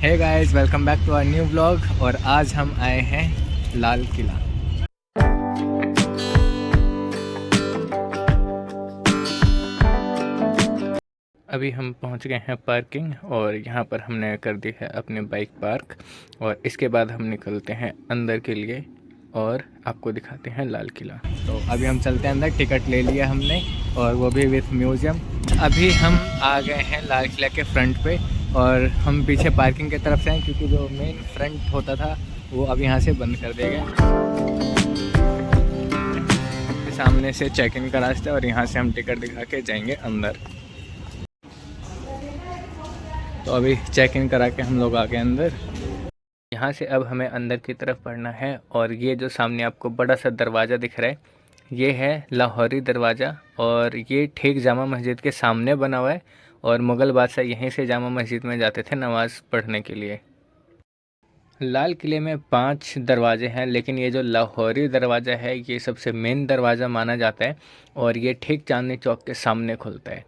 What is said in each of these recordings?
Hey guys, welcome back to our new vlog. और आज हम आए हैं लाल किला। अभी हम पहुंच गए हैं पार्किंग और यहाँ पर हमने कर दी है अपनी बाइक पार्क। और इसके बाद हम निकलते हैं अंदर के लिए और आपको दिखाते हैं लाल किला। तो अभी हम चलते हैं अंदर, टिकट ले लिया हमने और वो भी विथ म्यूज़ियम। अभी हम आ गए हैं लाल किला के फ्रंट पे और हम पीछे पार्किंग की तरफ से हैं क्योंकि जो मेन फ्रंट होता था वो अब यहाँ से बंद कर दिया गया। सामने से चेक इन का रास्ता है और यहाँ से हम टिकट दिखा के जाएंगे अंदर। तो अभी चेक इन करा के हम लोग आ गए अंदर। यहाँ से अब हमें अंदर की तरफ बढ़ना है और ये जो सामने आपको बड़ा सा दरवाज़ा दिख रहा है ये है लाहौरी दरवाज़ा और ये ठीक जामा मस्जिद के सामने बना हुआ है और मुग़ल बादशाह यहीं से जामा मस्जिद में जाते थे नमाज़ पढ़ने के लिए। लाल किले में 5 दरवाजे हैं लेकिन ये जो लाहौरी दरवाज़ा है ये सबसे मेन दरवाज़ा माना जाता है और ये ठीक चांदनी चौक के सामने खुलता है।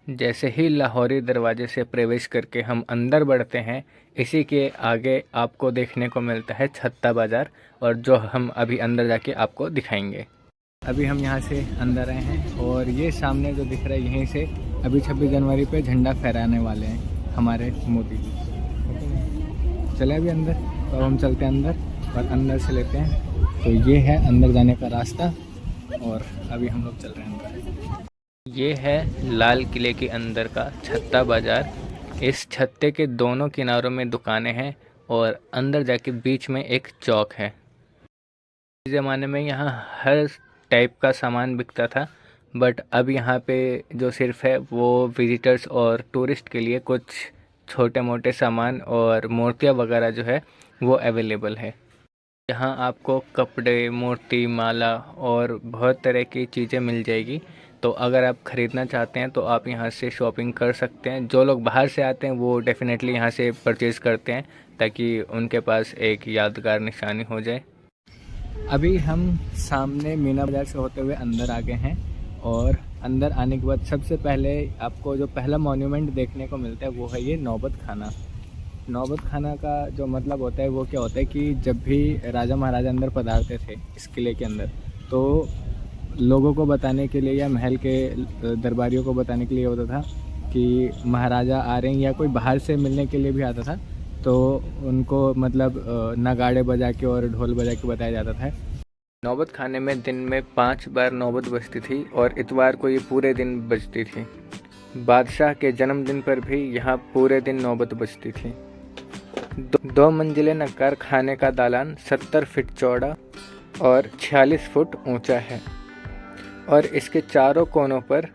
जैसे ही लाहौरी दरवाजे से प्रवेश करके हम अंदर बढ़ते हैं इसी के आगे आपको देखने को मिलता है छत्ता बाज़ार और जो हम अभी अंदर जाके आपको दिखाएंगे। अभी हम यहाँ से अंदर आए हैं और ये सामने जो दिख रहा है यहीं से अभी 26 जनवरी पे झंडा फहराने वाले हैं हमारे मोदी जी। चले अभी अंदर, तो हम चलते हैं अंदर और अंदर से लेते हैं। तो ये है अंदर जाने का रास्ता और अभी हम लोग चल रहे हैं अंदर। ये है लाल किले के अंदर का छत्ता बाज़ार। इस छत्ते के दोनों किनारों में दुकानें हैं और अंदर जाके बीच में एक चौक है। इस ज़माने में यहाँ हर टाइप का सामान बिकता था बट अब यहाँ पे जो सिर्फ है वो विजिटर्स और टूरिस्ट के लिए कुछ छोटे मोटे सामान और मूर्तियाँ वगैरह जो है वो अवेलेबल है। यहाँ आपको कपड़े, मूर्ति, माला और बहुत तरह की चीज़ें मिल जाएगी। तो अगर आप ख़रीदना चाहते हैं तो आप यहाँ से शॉपिंग कर सकते हैं। जो लोग बाहर से आते हैं वो डेफ़िनेटली यहाँ से परचेज़ करते हैं ताकि उनके पास एक यादगार निशानी हो जाए। अभी हम सामने मीना बाज़ार से होते हुए अंदर आ गए हैं और अंदर आने के बाद सबसे पहले आपको जो पहला मॉन्यूमेंट देखने को मिलता है वो है ये नौबत खाना। नौबत खाना का जो मतलब होता है वो क्या होता है कि जब भी राजा महाराजा अंदर पधारते थे इस किले के अंदर तो लोगों को बताने के लिए या महल के दरबारियों को बताने के लिए होता था कि महाराजा आ रहे हैं या कोई बाहर से मिलने के लिए भी आता था तो उनको मतलब नगाड़े बजा के और ढोल बजा के बताया जाता था। नौबत खाने में दिन में 5 बार नौबत बजती थी और इतवार को ये पूरे दिन बजती थी। बादशाह के जन्मदिन पर भी यहाँ पूरे दिन नौबत बजती थी। 2 मंजिले नक्कार खाने का दालान 70 फीट चौड़ा और 46 फुट ऊंचा है और इसके चारों कोनों पर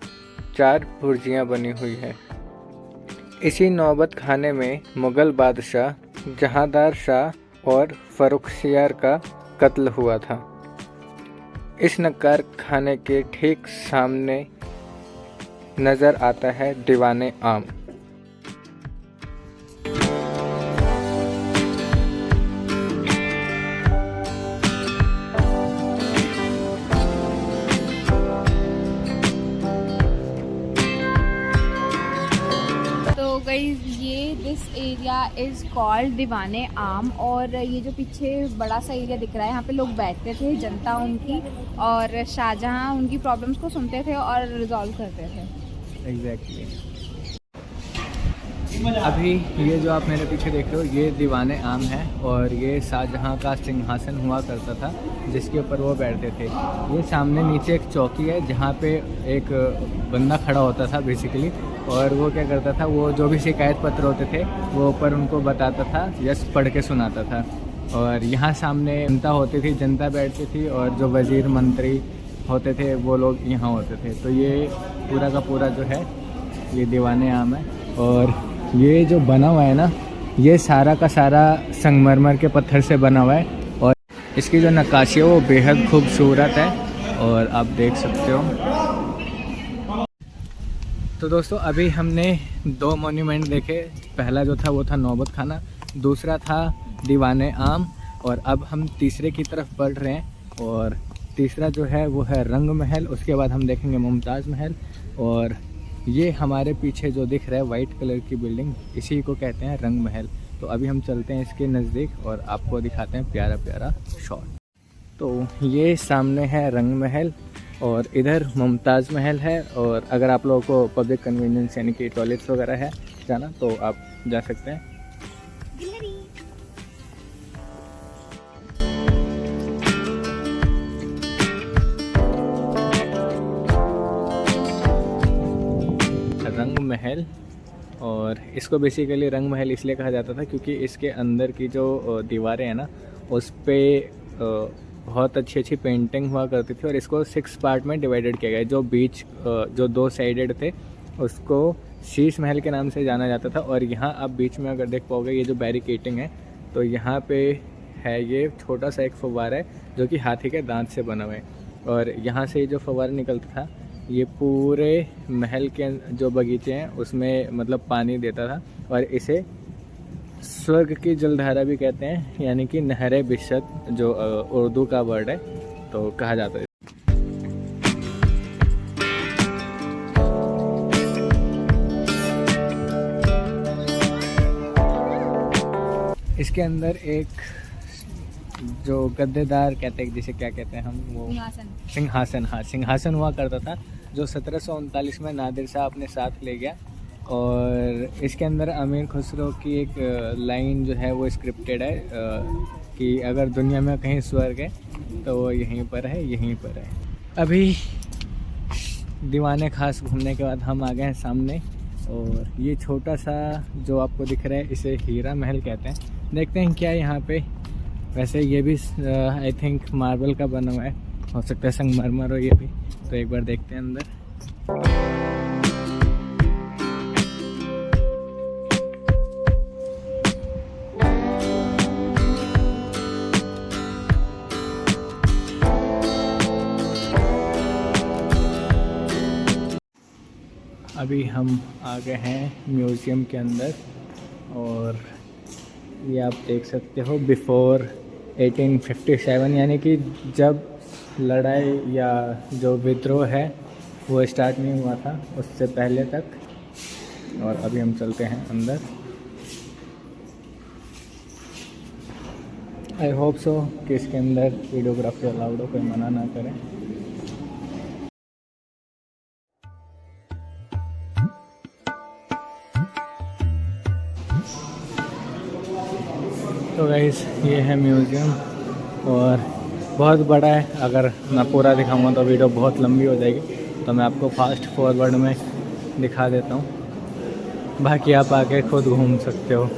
4 बुर्जियाँ बनी हुई है। इसी नौबत खाने में मुग़ल बादशाह जहांदार शाह और फ़र्रुखसियार का कत्ल हुआ था। इस नक्कार खाने के ठीक सामने नज़र आता है दीवाने आम। ये दिस एरिया इज़ कॉल्ड दीवाने आम और ये जो पीछे बड़ा सा एरिया दिख रहा है यहाँ पे लोग बैठते थे, जनता उनकी और शाहजहां उनकी प्रॉब्लम्स को सुनते थे और रिजॉल्व करते थे। एग्जैक्टली। अभी ये जो आप मेरे पीछे देख रहे हो ये दीवाने आम है और ये शाहजहां का सिंहासन हुआ करता था जिसके ऊपर वो बैठते थे। ये सामने नीचे एक चौकी है जहाँ पे एक बंदा खड़ा होता था बेसिकली और वो क्या करता था, वो जो भी शिकायत पत्र होते थे वो ऊपर उनको बताता था या पढ़ के सुनाता था। और यहाँ सामने जनता होती थी, जनता बैठती थी और जो वज़ीर मंत्री होते थे वो लोग यहाँ होते थे। तो ये पूरा का पूरा जो है ये दीवाने आम है और ये जो बना हुआ है ना ये सारा का सारा संगमरमर के पत्थर से बना हुआ है और इसकी जो नक्काशी है वो बेहद खूबसूरत है और आप देख सकते हो। तो दोस्तों अभी हमने 2 मॉन्यूमेंट देखे। पहला जो था वो था नौबत खाना, दूसरा था दीवाने आम और अब हम तीसरे की तरफ बढ़ रहे हैं और तीसरा जो है वो है रंग महल। उसके बाद हम देखेंगे मुमताज़ महल और ये हमारे पीछे जो दिख रहा है वाइट कलर की बिल्डिंग, इसी को कहते हैं रंग महल। तो अभी हम चलते हैं इसके नज़दीक और आपको दिखाते हैं प्यारा प्यारा शॉट। तो ये सामने है रंग महल और इधर मुमताज़ महल है। और अगर आप लोगों को पब्लिक कन्वीनियंस यानी कि टॉयलेट्स वगैरह है जाना तो आप जा सकते हैं। रंग महल, और इसको बेसिकली रंग महल इसलिए कहा जाता था क्योंकि इसके अंदर की जो दीवारें हैं ना उस पर बहुत अच्छी अच्छी पेंटिंग हुआ करती थी और इसको 6 पार्ट में डिवाइडेड किया गया। जो बीच जो 2 साइडेड थे उसको शीश महल के नाम से जाना जाता था। और यहाँ आप बीच में अगर देख पाओगे ये जो बैरिकेटिंग है तो यहाँ पे है ये छोटा सा एक फव्वारा है जो कि हाथी के दांत से बना हुआ है। और यहाँ से जो फव्वारा निकलता था ये पूरे महल के जो बगीचे हैं उसमें मतलब पानी देता था। और इसे स्वर्ग की जलधारा भी कहते हैं, यानी कि नहरे बिशत जो उर्दू का वर्ड है तो कहा जाता है। इसके अंदर एक जो गद्देदार कहते हैं, जिसे क्या कहते हैं हम, वो सिंहासन, हाँ सिंहासन हुआ करता था जो 1739 में नादिर शाह अपने साथ ले गया। और इसके अंदर अमीर खुसरो की एक लाइन जो है वो स्क्रिप्टेड है कि अगर दुनिया में कहीं स्वर्ग है तो वो यहीं पर है, यहीं पर है। अभी दीवाने खास घूमने के बाद हम आ गए हैं सामने और ये छोटा सा जो आपको दिख रहा है इसे हीरा महल कहते हैं। देखते हैं क्या यहाँ पे, वैसे ये भी आई थिंक मार्बल का बना हुआ है, हो सकता है संगमरमर हो ये भी। तो एक बार देखते हैं अंदर। अभी हम आ गए हैं म्यूज़ियम के अंदर और ये आप देख सकते हो बिफ़ोर 1857, यानी कि जब लड़ाई या जो विद्रोह है वो स्टार्ट नहीं हुआ था उससे पहले तक। और अभी हम चलते हैं अंदर। आई होप सो कि इसके अंदर वीडियोग्राफी अलाउड हो, कोई मना ना करें। तो गाइस ये है म्यूज़ियम और बहुत बड़ा है। अगर मैं पूरा दिखाऊंगा तो वीडियो बहुत लंबी हो जाएगी, तो मैं आपको फास्ट फॉरवर्ड में दिखा देता हूँ, बाकी आप आके खुद घूम सकते हो।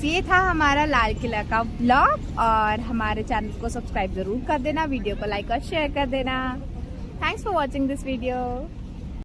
ये था हमारा लाल किला का ब्लॉग और हमारे चैनल को सब्सक्राइब जरूर कर देना, वीडियो को लाइक और शेयर कर देना। Thanks for watching this video.